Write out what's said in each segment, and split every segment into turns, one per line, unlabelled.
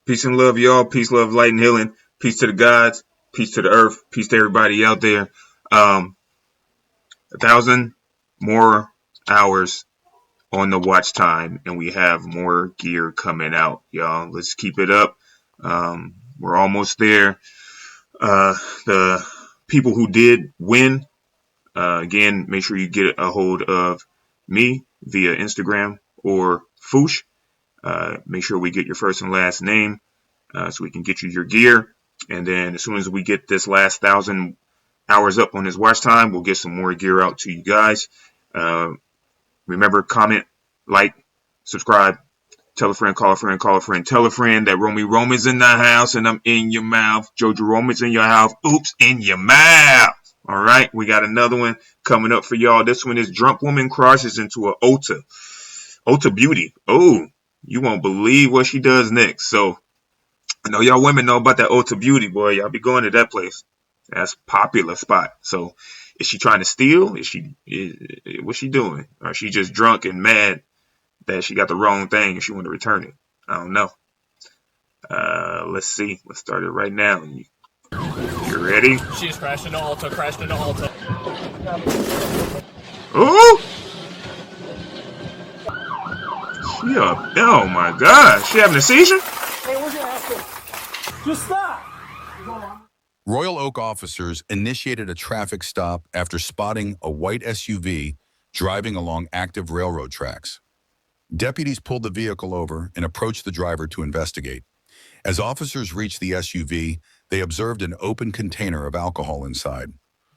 Peace and love, y'all. Peace, love, light, and healing. Peace to the gods. Peace to the earth. Peace to everybody out there. 1,000 more hours on the watch time, and we have more gear coming out, y'all. Let's keep it up. We're almost there. The people who did win, again, make sure you get a hold of me via Instagram or Foosh. Make sure we get your first and last name so we can get you your gear. And then as soon as we get this last 1,000 hours up on this watch time, we'll get some more gear out to you guys. Remember, comment, like, subscribe, tell a friend, call a friend, call a friend, tell a friend that Roman's in the house and I'm in your mouth. Joe Jerome's in your house. Oops, in your mouth. All right, we got another one coming up for y'all. This one is Drunk Woman Crosses into a ULTA. ULTA Beauty. Oh, you won't believe what she does next. So I know y'all women know about that ULTA Beauty, boy. Y'all be going to that place. That's a popular spot. So is she trying to steal? What's she doing? Or is she just drunk and mad that she got the wrong thing and she want to return it? I don't know. Let's see. Let's start it right now. You ready?
She's crashed into ULTA, crashed into ULTA.
Oh! Oh my God. She having a seizure?
Hey, where's your ass? Just stop!
Royal Oak officers initiated a traffic stop after spotting a white SUV driving along active railroad tracks. Deputies pulled the vehicle over and approached the driver to investigate. As officers reached the SUV, they observed an open container of alcohol inside.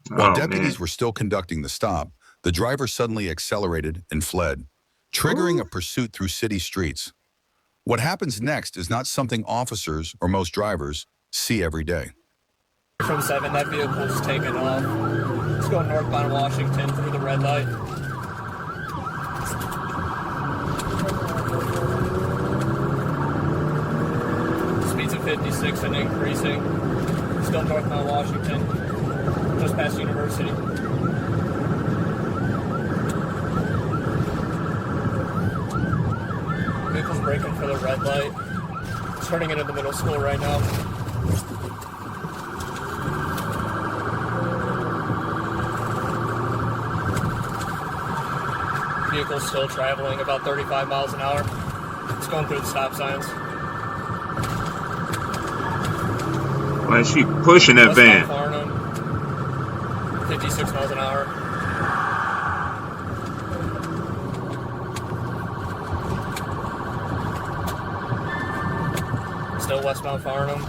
While deputies were still conducting the stop, the driver suddenly accelerated and fled, triggering a pursuit through city streets. What happens next is not something officers or most drivers see every day.
From 7, that vehicle's taken off. It's going northbound Washington through the red light. Speeds of 56 and increasing. Still northbound Washington, just past University. Vehicle's braking for the red light. It's turning into the middle school right now. Vehicle's still traveling about 35 miles an hour. It's going through the stop signs.
Why is she pushing that van?
Farnham, 56 miles an hour. Still westbound Farnham.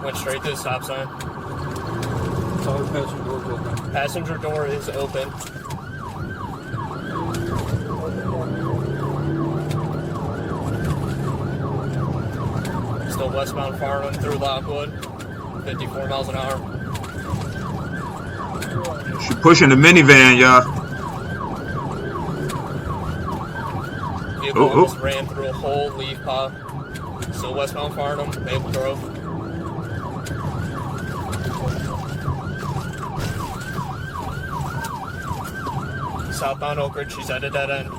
Went straight to the stop sign. Passenger door is open. Still westbound Farnham through Lockwood, 54 miles an hour.
She pushing the minivan, y'all.
Vehicle almost ran through a whole leaf pop. Still westbound Farnham, Maple Grove. Southbound Oak Ridge, she's at a dead end.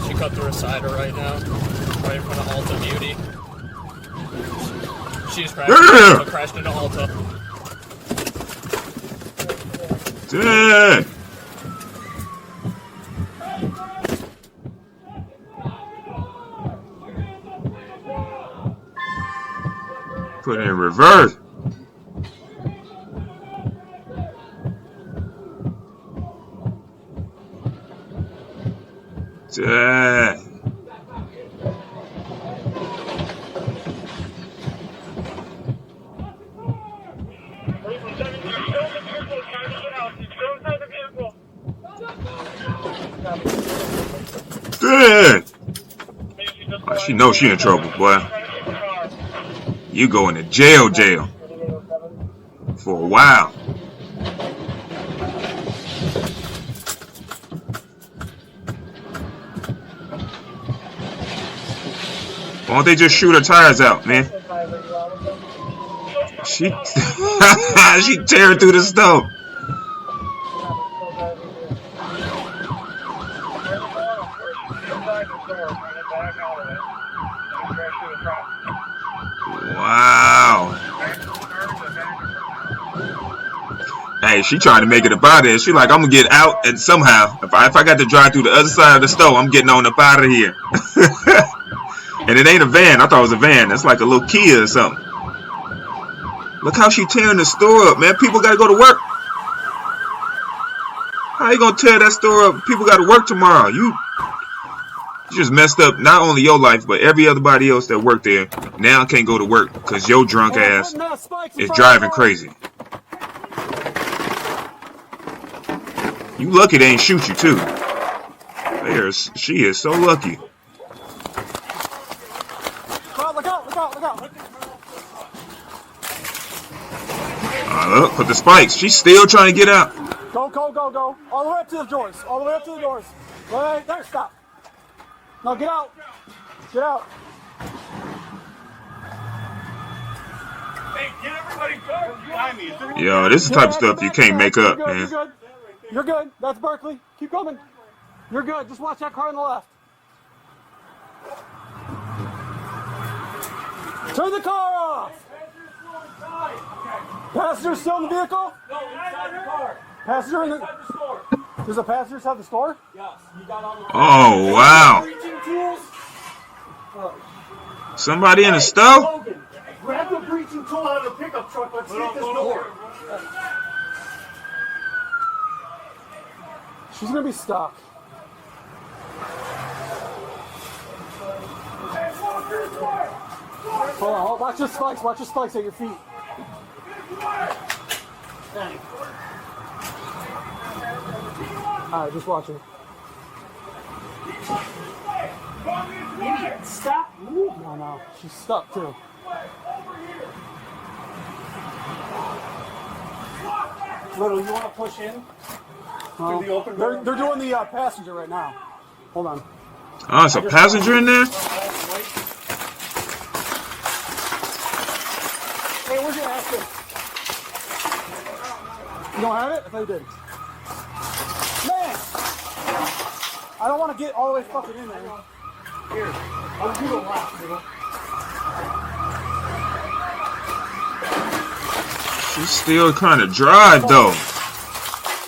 She cut through a cider right now, right in front of ULTA Beauty. She's crashed into ULTA.
Dang. Put it in reverse. Dang. Dang. Oh, she knows she in trouble, boy. You going to jail for a while. Why don't they just shoot her tires out, man? She she tearing through the snow. Hey, she trying to make it up out of there. She like, I'm gonna get out and somehow. If I got to drive through the other side of the store, I'm getting on up out of here. And it ain't a van. I thought it was a van. That's like a little Kia or something. Look how she tearing the store up, man. People gotta go to work. How you gonna tear that store up? People gotta work tomorrow. You just messed up not only your life, but everybody else that worked there now can't go to work because your drunk ass is driving crazy. You lucky they ain't shoot you too. She is so lucky.
Look out, look out, look out.
Look, put the spikes. She's still trying to get out.
Go, go, go, go. All the way up to the doors. All the way up to the doors. Right there, stop. Now get out. Get out.
Hey, get everybody behind me.
Yo, this is the type of stuff you can't make up, man.
You're good. You're good. That's Berkeley. Keep coming. You're good. Just watch that car on the left. Turn the car off. Passenger still in the vehicle?
No, inside the car.
Passenger in the
store.
There's a passenger inside the store?
Yes, you got on the
Oh, wow.
breaching tools.
Somebody in the stove?
Logan, grab the breaching tool out of the pickup truck. Let's hit this door.
She's gonna be stuck. Hold on, watch the spikes. Watch the spikes at your feet. Alright, just watch her.
Idiot, stop.
No, she's stuck too.
Little, you want to push in?
Well,
the open door?
they're doing the passenger right now. Hold on.
Oh, it's a passenger in there?
Hey, where's your ashtray? You don't have it? I thought you did. Man! I don't want to get all the way fucking in there. Here. I'll do the last, nigga.
She's still kind of drive, though.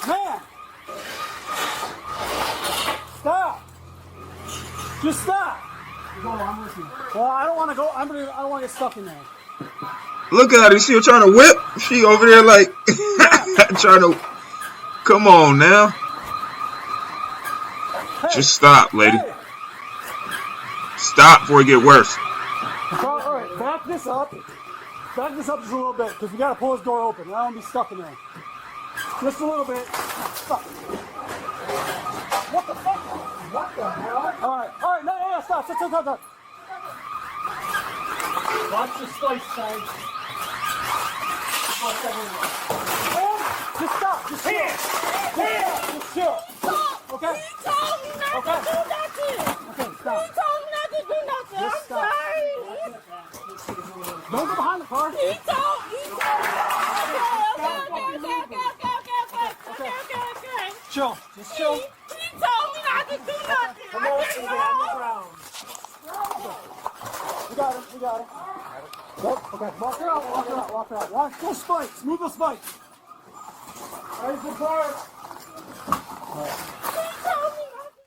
Man! Stop! Just stop! Go, I'm with you. Well, I don't want to go. I don't want to get stuck in there.
Look at her. She trying to whip. She over there like trying to. Come on now.
Hey,
just stop, lady.
Hey.
Stop before it get worse.
All right, back this up. Back this up just a little bit because we got to pull this door open. I don't want to be stuck in there. Just a little bit. Stop. What the fuck? What the hell? All right, no, stop.
Watch the spice side.
Just stop. Just chill. Just chill. Okay?
He told me not to do nothing.
Okay, stop.
He told me not to do nothing.
Just
I'm
stop.
sorry.
Don't go behind the car.
He told me. Okay.
Chill. Just chill.
He told me not to do nothing. I didn't know.
We got him. Yep, okay. Walk her out. Watch those spikes. Move those spikes. Raise the car.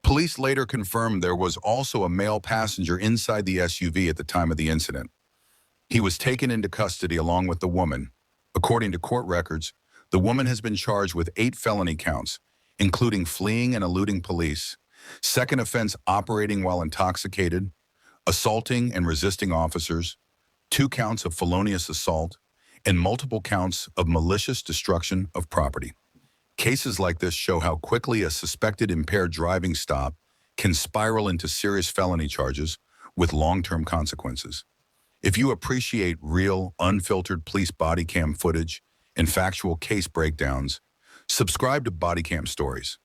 Police later confirmed there was also a male passenger inside the SUV at the time of the incident. He was taken into custody along with the woman. According to court records, the woman has been charged with 8 felony counts, including fleeing and eluding police, second offense operating while intoxicated, assaulting and resisting officers, 2 counts of felonious assault, and multiple counts of malicious destruction of property. Cases like this show how quickly a suspected impaired driving stop can spiral into serious felony charges with long-term consequences. If you appreciate real, unfiltered police body cam footage and factual case breakdowns, subscribe to Body Cam Stories.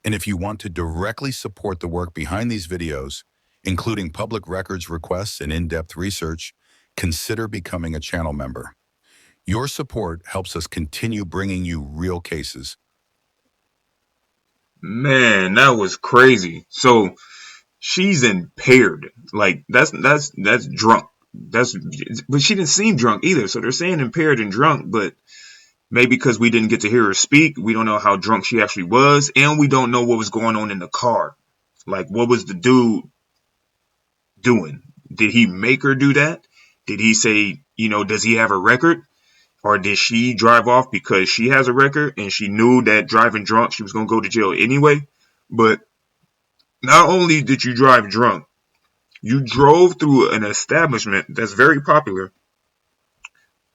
And if you want to directly support the work behind these videos, including public records requests and in-depth research, consider becoming a channel member. Your support helps us continue bringing you real cases.
Man, that was crazy. So she's impaired. Like that's drunk. But she didn't seem drunk either. So they're saying impaired and drunk, but Maybe because we didn't get to hear her speak. We don't know how drunk she actually was. And we don't know what was going on in the car. Like, what was the dude doing? Did he make her do that? Did he say, does he have a record? Or did she drive off because she has a record and she knew that driving drunk, she was going to go to jail anyway? But not only did you drive drunk, you drove through an establishment that's very popular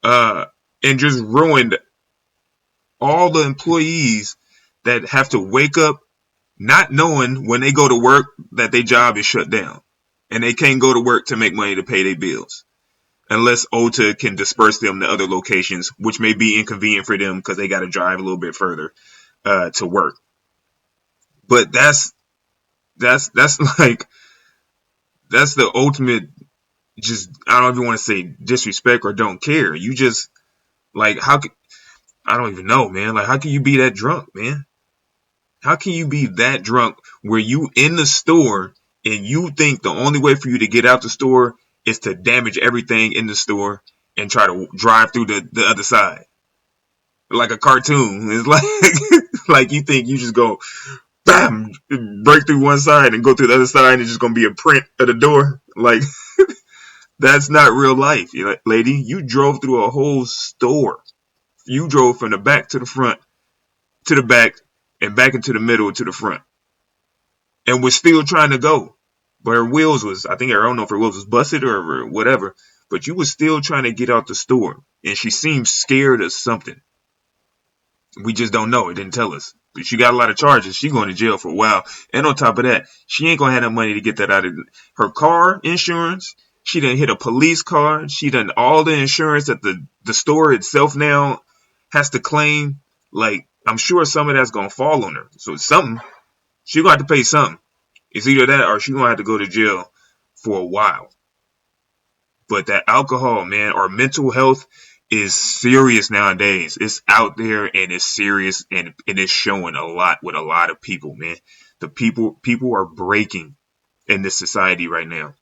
and just ruined all the employees that have to wake up not knowing when they go to work that their job is shut down. And they can't go to work to make money to pay their bills. Unless ULTA can disperse them to other locations, which may be inconvenient for them because they got to drive a little bit further to work. But that's the ultimate, just, I don't even want to say disrespect or don't care. You just, like, I don't even know, man. Like, how can you be that drunk, man? How can you be that drunk where you in the store and you think the only way for you to get out the store is to damage everything in the store and try to drive through the other side? Like a cartoon. It's like, like you think you just go, bam, break through one side and go through the other side and it's just going to be a print of the door. Like, that's not real life, lady. You drove through a whole store. You drove from the back to the front, to the back, and back into the middle to the front. And was still trying to go. But her wheels was, I don't know if her wheels was busted or whatever, but you was still trying to get out the store. And she seemed scared of something. We just don't know. It didn't tell us. But she got a lot of charges. She going to jail for a while. And on top of that, she ain't going to have that money to get that out of her car insurance. She done hit a police car. She done all the insurance that the store itself now has to claim. Like, I'm sure some of that's going to fall on her. So it's something. She going to have to pay something. It's either that or she going to have to go to jail for a while. But that alcohol, man, or mental health is serious nowadays. It's out there and it's serious and it's showing a lot with a lot of people, man. The people are breaking in this society right now.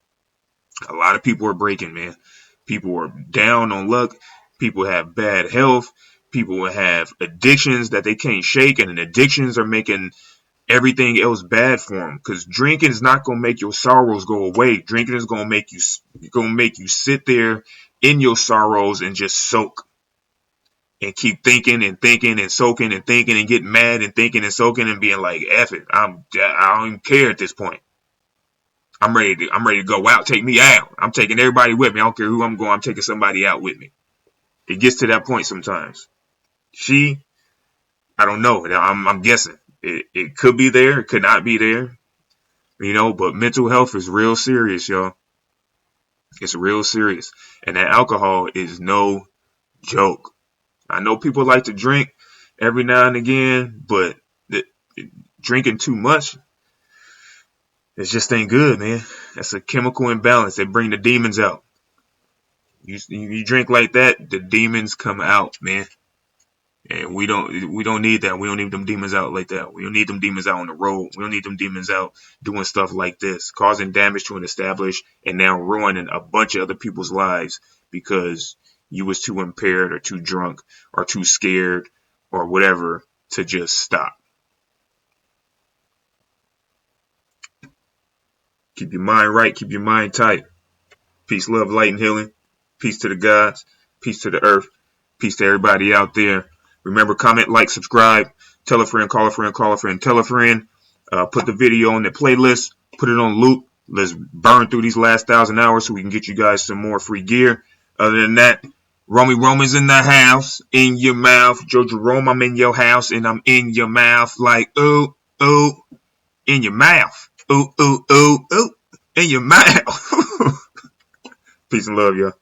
A lot of people are breaking, man. People are down on luck. People have bad health. People have addictions that they can't shake, and addictions are making everything else bad for them. Because drinking is not going to make your sorrows go away. Drinking is going to make you sit there in your sorrows and just soak and keep thinking and thinking and soaking and thinking and getting mad and thinking and soaking and being like, F it. I don't even care at this point. I'm ready to go out. Take me out. I'm taking everybody with me. I don't care who I'm going. I'm taking somebody out with me. It gets to that point sometimes. I don't know. I'm guessing. It could be there. It could not be there. But mental health is real serious, y'all. It's real serious. And that alcohol is no joke. I know people like to drink every now and again, but drinking too much, it just ain't good, man. That's a chemical imbalance. They bring the demons out. You drink like that, the demons come out, man. And we don't need that. We don't need them demons out like that. We don't need them demons out on the road. We don't need them demons out doing stuff like this, causing damage to an establishment and now ruining a bunch of other people's lives because you was too impaired or too drunk or too scared or whatever to just stop. Keep your mind right. Keep your mind tight. Peace, love, light, and healing. Peace to the gods. Peace to the earth. Peace to everybody out there. Remember, comment, like, subscribe. Tell a friend, call a friend, call a friend, tell a friend. Put the video on the playlist. Put it on loop. Let's burn through these last 1,000 hours so we can get you guys some more free gear. Other than that, Roman's in the house. In your mouth. Joe Jerome, I'm in your house and I'm in your mouth like, ooh, ooh. In your mouth. Ooh, ooh, ooh, ooh. In your mouth. Peace and love, y'all.